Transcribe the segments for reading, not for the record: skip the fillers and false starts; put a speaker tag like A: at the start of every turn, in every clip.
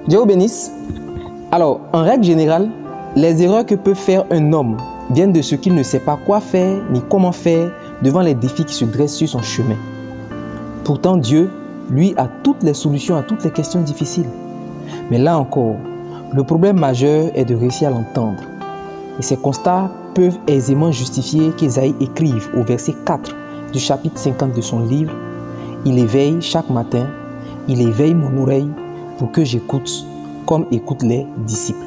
A: Dieu vous bénisse. Alors, en règle générale, les erreurs que peut faire un homme viennent de ce qu'il ne sait pas quoi faire ni comment faire devant les défis qui se dressent sur son chemin. Pourtant, Dieu, lui, a toutes les solutions à toutes les questions difficiles. Mais là encore, le problème majeur est de réussir à l'entendre. Et ces constats peuvent aisément justifier qu'Ésaïe écrive au verset 4 du chapitre 50 de son livre « Il éveille chaque matin, il éveille mon oreille pour que j'écoute comme écoutent les disciples. »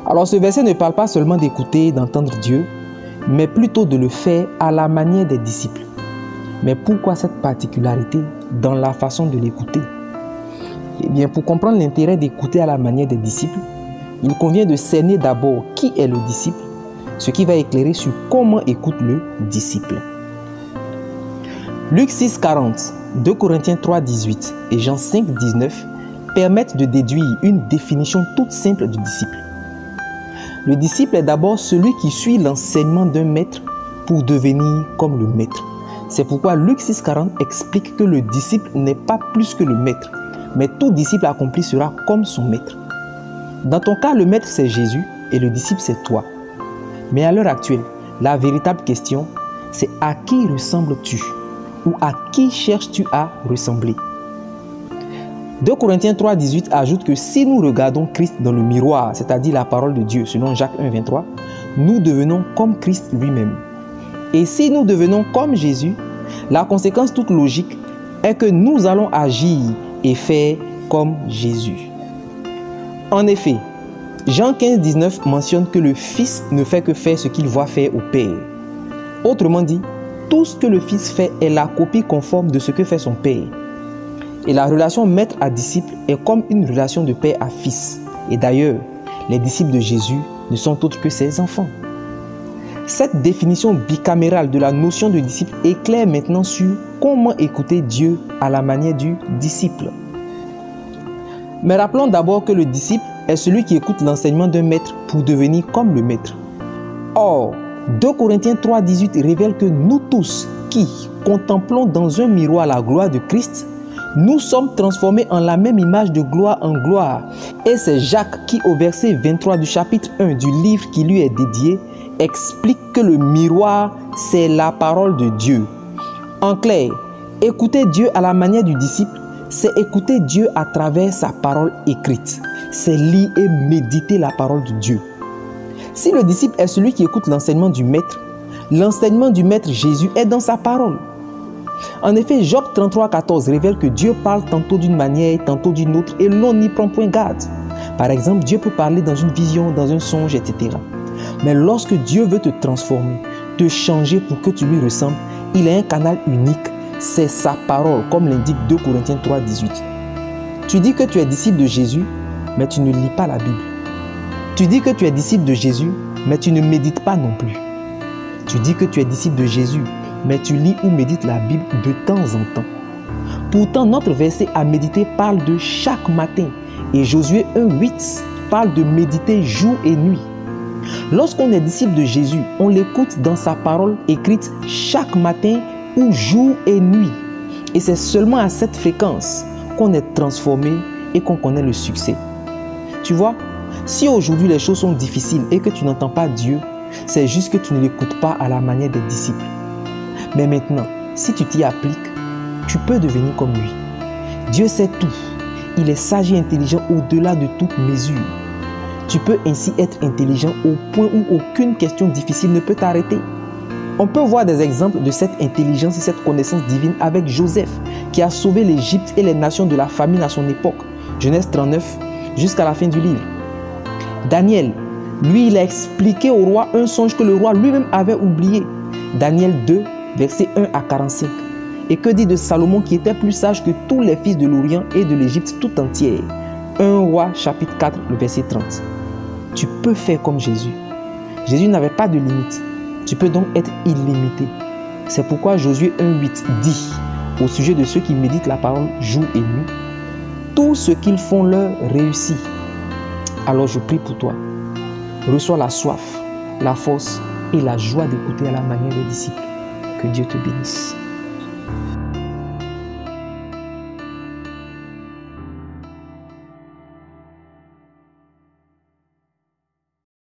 A: Alors ce verset ne parle pas seulement d'écouter, d'entendre Dieu, mais plutôt de le faire à la manière des disciples. Mais pourquoi cette particularité dans la façon de l'écouter? Eh bien, pour comprendre l'intérêt d'écouter à la manière des disciples, il convient de cerner d'abord qui est le disciple, ce qui va éclairer sur comment écoute le disciple. Luc 6,40, 2 Corinthiens 3,18 et Jean 5,19 permettent de déduire une définition toute simple du disciple. Le disciple est d'abord celui qui suit l'enseignement d'un maître pour devenir comme le maître. C'est pourquoi Luc 6,40 explique que le disciple n'est pas plus que le maître, mais tout disciple accompli sera comme son maître. Dans ton cas, le maître c'est Jésus et le disciple c'est toi. Mais à l'heure actuelle, la véritable question, c'est à qui ressembles-tu ou à qui cherches-tu à ressembler? 2 Corinthiens 3,18 ajoute que si nous regardons Christ dans le miroir, c'est-à-dire la parole de Dieu, selon Jacques 1,23, nous devenons comme Christ lui-même. Et si nous devenons comme Jésus, la conséquence toute logique est que nous allons agir et faire comme Jésus. En effet, Jean 15,19 mentionne que le Fils ne fait que faire ce qu'il voit faire au Père. Autrement dit, tout ce que le Fils fait est la copie conforme de ce que fait son Père. Et la relation maître à disciple est comme une relation de père à fils. Et d'ailleurs, les disciples de Jésus ne sont autres que ses enfants. Cette définition bicamérale de la notion de disciple éclaire maintenant sur comment écouter Dieu à la manière du disciple. Mais rappelons d'abord que le disciple est celui qui écoute l'enseignement d'un maître pour devenir comme le maître. Or, 2 Corinthiens 3,18 révèle que nous tous qui contemplons dans un miroir la gloire de Christ, nous sommes transformés en la même image de gloire en gloire. Et c'est Jacques qui, au verset 23 du chapitre 1 du livre qui lui est dédié, explique que le miroir, c'est la parole de Dieu. En clair, écouter Dieu à la manière du disciple, c'est écouter Dieu à travers sa parole écrite. C'est lire et méditer la parole de Dieu. Si le disciple est celui qui écoute l'enseignement du maître Jésus est dans sa parole. En effet, Job 33,14 révèle que Dieu parle tantôt d'une manière, tantôt d'une autre, et l'on n'y prend point garde. Par exemple, Dieu peut parler dans une vision, dans un songe, etc. Mais lorsque Dieu veut te transformer, te changer pour que tu lui ressembles, il a un canal unique, c'est sa parole, comme l'indique 2 Corinthiens 3,18. Tu dis que tu es disciple de Jésus, mais tu ne lis pas la Bible. Tu dis que tu es disciple de Jésus, mais tu ne médites pas non plus. Tu dis que tu es disciple de Jésus, mais tu lis ou médites la Bible de temps en temps. Pourtant, notre verset à méditer parle de chaque matin et Josué 1,8 parle de méditer jour et nuit. Lorsqu'on est disciple de Jésus, on l'écoute dans sa parole écrite chaque matin ou jour et nuit. Et c'est seulement à cette fréquence qu'on est transformé et qu'on connaît le succès. Tu vois, si aujourd'hui les choses sont difficiles et que tu n'entends pas Dieu, c'est juste que tu ne l'écoutes pas à la manière des disciples. Mais maintenant, si tu t'y appliques, tu peux devenir comme lui. Dieu sait tout. Il est sage et intelligent au-delà de toute mesure. Tu peux ainsi être intelligent au point où aucune question difficile ne peut t'arrêter. On peut voir des exemples de cette intelligence et cette connaissance divine avec Joseph, qui a sauvé l'Égypte et les nations de la famine à son époque. Genèse 39, jusqu'à la fin du livre. Daniel, lui, il a expliqué au roi un songe que le roi lui-même avait oublié. Daniel 2, versets 1 à 45. Et que dit de Salomon qui était plus sage que tous les fils de l'Orient et de l'Égypte tout entière? 1 Roi chapitre 4, le verset 30. Tu peux faire comme Jésus. Jésus n'avait pas de limite. Tu peux donc être illimité. C'est pourquoi Josué 1,8 dit au sujet de ceux qui méditent la parole jour et nuit, tout ce qu'ils font leur réussit. Alors je prie pour toi. Reçois la soif, la force et la joie d'écouter à la manière des disciples. Que Dieu te bénisse.